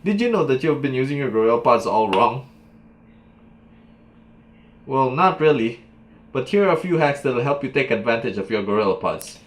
Did you know that you've been using your Gorillapods all wrong? Well, not really, but here are a few hacks that will help you take advantage of your Gorillapods.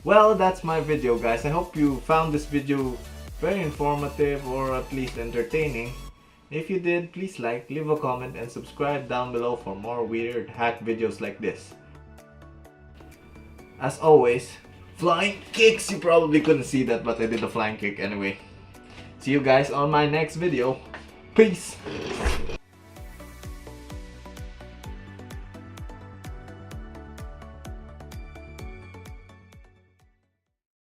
Well, that's my video, guys. I hope you found this video very informative or at least entertaining. If you did, please like, leave a comment, and subscribe down below for more weird hack videos like this. As always, flying kicks! You probably couldn't see that, but I did a flying kick anyway. See you guys on my next video. Peace!